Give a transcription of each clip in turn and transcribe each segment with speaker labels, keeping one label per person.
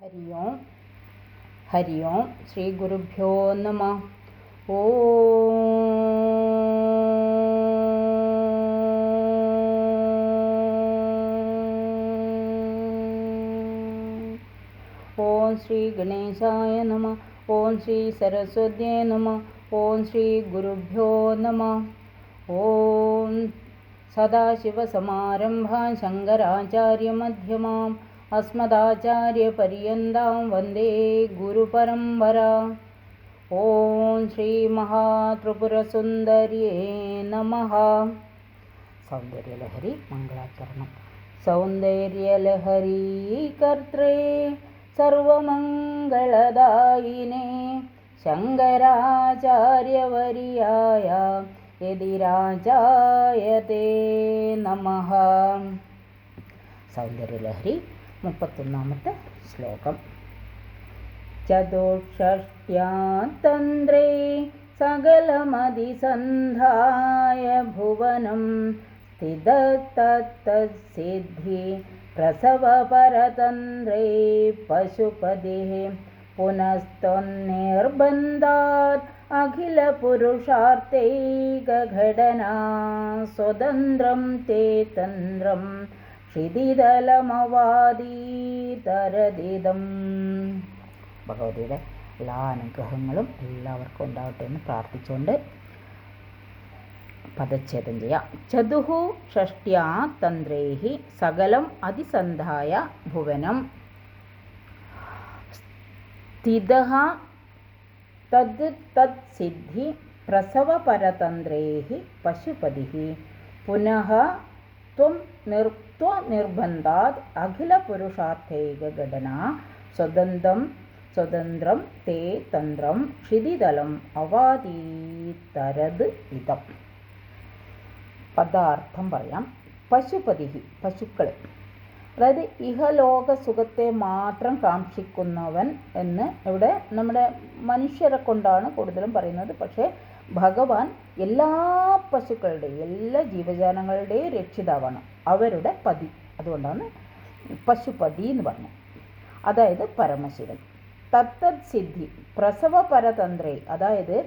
Speaker 1: ഹരി ഓം ഹരി ഓം. ശ്രീ ഗുരുഭ്യോ നമഃ. ഓം ശ്രീ ഗണേശായ നമഃ. ഓം ശ്രീ സരസ്വത്യേ നമഃ. ഓം ശ്രീ ഗുരുഭ്യോ നമഃ. ഓം സദാശിവസമാരംഭാം ശങ്കരാചാര്യമധ്യമാം അസ്മദാചാര്യപര്യന്താം വന്ദേ ഗുരുപരമ്പരാം. ഓം ശ്രീ മഹാത്രിപുരസുന്ദര്യേ നമഃ. സൗന്ദര്യലഹരി മംഗളാചരണം. സൗന്ദര്യലഹരി കർത്രേ സർവമംഗളദായിനേ ശങ്കരാചാര്യവർയായ യതിരാജായതേ നമഃ. സൗന്ദര്യലഹരി 31-ാമത്തെ ശ്ലോകം. ചതുഷ്ഷ്ട്യാം തന്ത്രേ സകലമതിസന്ധായ ഭുവനം സ്ഥിതതത്തസിദ്ധി പ്രസവപരതന്ത്രേ പശുപതിഃ പുനസ്ത്വന്നിർബന്ധാത് അഖിലപുരുഷാർത്ഥൈകഘടനാ സ്വതന്ത്രം തേ തന്ത്രം ക്ഷിതിതലമവാദീതരദിദം. ഭഗവതിയുടെ എല്ലാ അനുഗ്രഹങ്ങളും എല്ലാവർക്കും ഉണ്ടാവട്ടെ എന്ന് പ്രാർത്ഥിച്ചുകൊണ്ട് പദച്ഛേദം ചെയ്യാം. ചതുഹു ഷഷ്ട്യാ തന്ത്രൈഹി സകലം അതിസന്ധായ ഭുവനം സ്ഥിതഃ തദ് തത് സിദ്ധി പ്രസവപരതന്ത്രൈഹി പശുപതിഃ പുനഃ ത്വനിർബന്ധാത് അഖിലപുരുഷാർത്ഥൈകഘടനാ സ്വതന്ത്രം തേ തന്ത്രം ക്ഷിതിതലം അവാദീതരത് ഇതം. പദാർത്ഥം പറയാം. പശുപതി, പശുക്കൾ, അതായത് ഇഹലോക സുഖത്തെ മാത്രം കാക്ഷിക്കുന്നവൻ എന്ന് ഇവിടെ നമ്മുടെ മനുഷ്യരെ കൊണ്ടാണ് കൂടുതലും പറയുന്നത്. പക്ഷേ ഭഗവാൻ എല്ലാ പശുക്കളുടെയും എല്ലാ ജീവജാലങ്ങളുടെയും രക്ഷിതാവാണ്, അവരുടെ പതി. അതുകൊണ്ടാണ് പശുപതി എന്ന് പറഞ്ഞത്. അതായത് പരമശിവൻ. തത്തത് സിദ്ധി പ്രസവപരതന്ത്രേ, അതായത്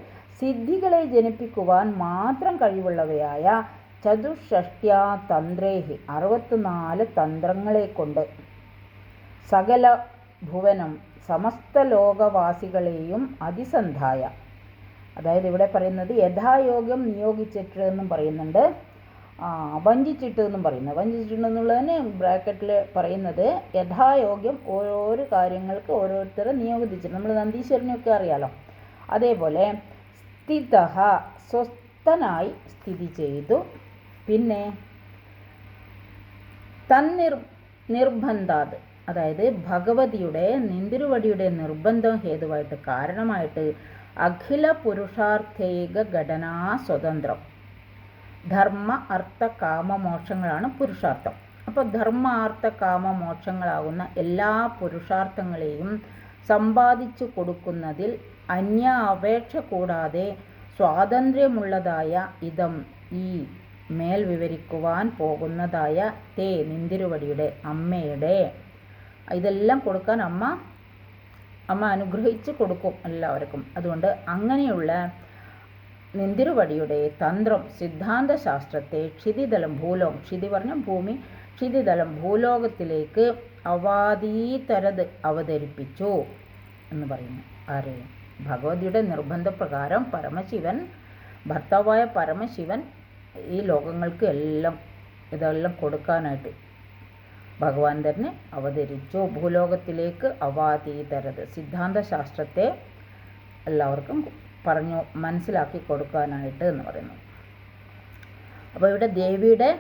Speaker 1: സിദ്ധികളെ ജനിപ്പിക്കുവാൻ മാത്രം കഴിവുള്ളവയായ ചതുഷ്ഷ്ട്യാ തന്ത്രേഹി 64 തന്ത്രങ്ങളെ കൊണ്ട് സകല ഭുവനം സമസ്ത ലോകവാസികളെയും അതിസന്ധായ, അതായത് ഇവിടെ പറയുന്നത് യഥായോഗ്യം നിയോഗിച്ചിട്ട് എന്നും പറയുന്നുണ്ട്, വഞ്ചിച്ചിട്ട് എന്നും പറയുന്നത്. വഞ്ചിച്ചിട്ട് എന്നുള്ളതിന് ബ്രാക്കറ്റിൽ പറയുന്നത് യഥായോഗ്യം ഓരോരോ കാര്യങ്ങൾക്ക് ഓരോരുത്തരെ നിയോഗിച്ചിട്ട്, നമ്മൾ നന്ദീശ്വരനെയൊക്കെ അറിയാലോ. അതേപോലെ സ്ഥിതഃ സ്വസ്ഥനായി സ്ഥിതി ചെയ്തു. പിന്നെ നിർബന്ധാത്, അതായത് ഭഗവതിയുടെ നിന്തിരുവടിയുടെ നിർബന്ധം ഹേതുവായിട്ട് കാരണമായിട്ട് അഖില പുരുഷാർത്ഥൈക ഘടനാ സ്വതന്ത്രം. ധർമ്മ അർത്ഥ കാമ മോക്ഷങ്ങളാണ് പുരുഷാർത്ഥം. അപ്പോൾ ധർമ്മ അർത്ഥ കാമ മോക്ഷങ്ങളാകുന്ന എല്ലാ പുരുഷാർത്ഥങ്ങളെയും സമ്പാദിച്ചു കൊടുക്കുന്നതിൽ അന്യ അപേക്ഷ കൂടാതെ സ്വാതന്ത്ര്യമുള്ളതായ ഇതം, ഈ മേൽ വിവരിക്കുവാൻ പോകുന്നതായ തേ നിന്തിരുവടിയുടെ അമ്മയുടെ, ഇതെല്ലാം കൊടുക്കാൻ അമ്മ അനുഗ്രഹിച്ച് കൊടുക്കും എല്ലാവർക്കും. അതുകൊണ്ട് അങ്ങനെയുള്ള നിന്തിരുവടിയുടെ തന്ത്രം സിദ്ധാന്ത ശാസ്ത്രത്തെ ക്ഷിതിതലം ഭൂലോകം, ക്ഷിതി പറഞ്ഞ ഭൂമി, ക്ഷിതിതലം ഭൂലോകത്തിലേക്ക് അവാദീതരത് അവതരിപ്പിച്ചു എന്ന് പറയുന്നു. ആര്? ഭഗവതിയുടെ നിർബന്ധപ്രകാരം പരമശിവൻ, ഭർത്താവായ പരമശിവൻ ഈ ലോകങ്ങൾക്ക് ഇതെല്ലാം കൊടുക്കാനായിട്ട് ഭഗവാൻ തന്നെ അവതരിച്ചു ഭൂലോകത്തിലേക്ക്. അവാദീതരത്, സിദ്ധാന്ത ശാസ്ത്രത്തെ എല്ലാവർക്കും പറഞ്ഞു മനസ്സിലാക്കി കൊടുക്കാനായിട്ട് എന്ന് പറയുന്നു. അപ്പോൾ ഇവിടെ ദേവിയുടെ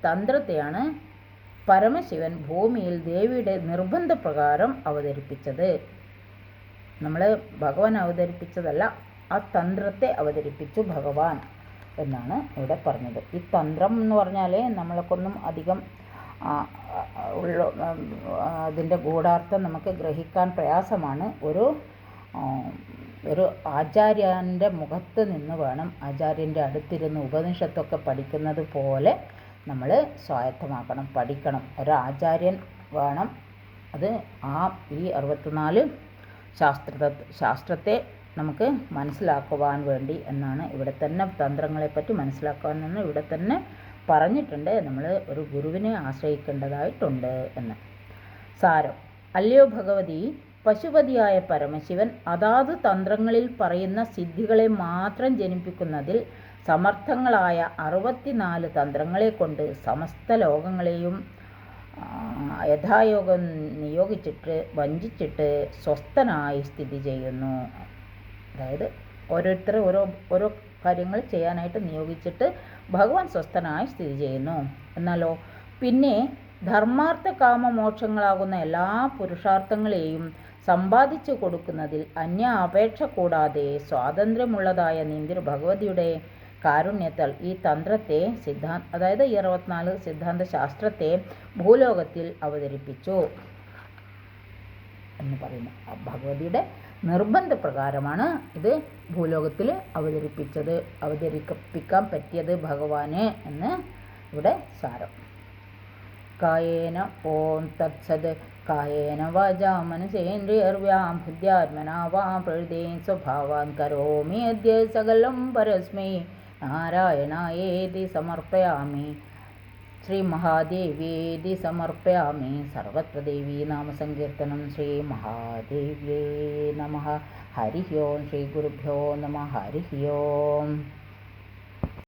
Speaker 1: തന്ത്രത്തെയാണ് പരമശിവൻ ഭൂമിയിൽ ദേവിയുടെ നിർബന്ധപ്രകാരം അവതരിപ്പിച്ചത്. നമ്മൾ ഭഗവാൻ അവതരിപ്പിച്ചതല്ല, ആ തന്ത്രത്തെ അവതരിപ്പിച്ചു ഭഗവാൻ എന്നാണ് ഇവിടെ പറഞ്ഞത്. ഈ തന്ത്രം എന്ന് പറഞ്ഞാൽ നമ്മളൊക്കൊന്നും അധികം അതിൻ്റെ ഗൂഢാർത്ഥം നമുക്ക് ഗ്രഹിക്കാൻ പ്രയാസമാണ്. ഒരു ആചാര്യൻ്റെ മുഖത്ത് നിന്ന് വേണം, ആചാര്യൻ്റെ അടുത്തിരുന്ന് ഉപനിഷത്തൊക്കെ പഠിക്കുന്നത് പോലെ നമ്മൾ സ്വായത്തമാക്കണം, പഠിക്കണം. ഒരു ആചാര്യൻ വേണം അത് ഈ 64 ശാസ്ത്രത്തെ നമുക്ക് മനസ്സിലാക്കുവാൻ വേണ്ടി എന്നാണ് ഇവിടെ തന്നെ തന്ത്രങ്ങളെപ്പറ്റി മനസ്സിലാക്കുവാൻ ഇവിടെ തന്നെ പറഞ്ഞിട്ടുണ്ട്. നമ്മൾ ഒരു ഗുരുവിനെ ആശ്രയിക്കേണ്ടതായിട്ടുണ്ട് എന്ന്. സാരം: അല്ലയോ ഭഗവതി, പശുപതിയായ പരമശിവൻ അതാത് തന്ത്രങ്ങളിൽ പറയുന്ന സിദ്ധികളെ മാത്രം ജനിപ്പിക്കുന്നതിൽ സമർത്ഥങ്ങളായ 64 തന്ത്രങ്ങളെ കൊണ്ട് സമസ്ത ലോകങ്ങളെയും യഥായോഗം നിയോഗിച്ചിട്ട് വഞ്ചിച്ചിട്ട് സ്വസ്ഥനായി സ്ഥിതി ചെയ്യുന്നു. അതായത് ഓരോരുത്തരെ ഓരോ കാര്യങ്ങൾ ചെയ്യാനായിട്ട് നിയോഗിച്ചിട്ട് ഭഗവാൻ സ്വസ്ഥനായി സ്ഥിതി ചെയ്യുന്നു. എന്നാലോ പിന്നെ ധർമാർത്ഥ കാമ മോക്ഷങ്ങളാകുന്ന എല്ലാ പുരുഷാർത്ഥങ്ങളെയും സമ്പാദിച്ചു കൊടുക്കുന്നതിൽ അന്യ അപേക്ഷ കൂടാതെ സ്വാതന്ത്ര്യമുള്ളതായ നീന്തിരു ഭഗവതിയുടെ കാരുണ്യത്താൽ ഈ തന്ത്രത്തെ അതായത് ഈ 64 സിദ്ധാന്ത ശാസ്ത്രത്തെ ഭൂലോകത്തിൽ അവതരിപ്പിച്ചു എന്ന് പറയുന്നു. ഭഗവതിയുടെ നിർബന്ധപ്രകാരമാണ് ഇത് ഭൂലോകത്തിൽ അവതരിപ്പിക്കാൻ പറ്റിയത് ഭഗവാന് എന്ന് ഇവിടെ സാരം. കായേന ഓം തത്സത്. കായേന വാചാ മനസേന്ദ്രിയർവ്യാം ബുദ്ധ്യാത്മനാ വാ പ്രകൃതി സ്വഭാവാൻ കരോമി അദ്യ സകലം പരസ്മൈ നാരായണായേതി സമർപ്പയാമി. ശ്രീ മഹാദേവ്യേതി സമർപ്പയാമി. സർവത്ര ദേവീ നാമസങ്കീർത്തനം. ശ്രീ മഹാദേവ്യേ നമഃ. ഹരി ഓം. ശ്രീ ഗുരുഭ്യോ നമഃ. ഹരി ഓം.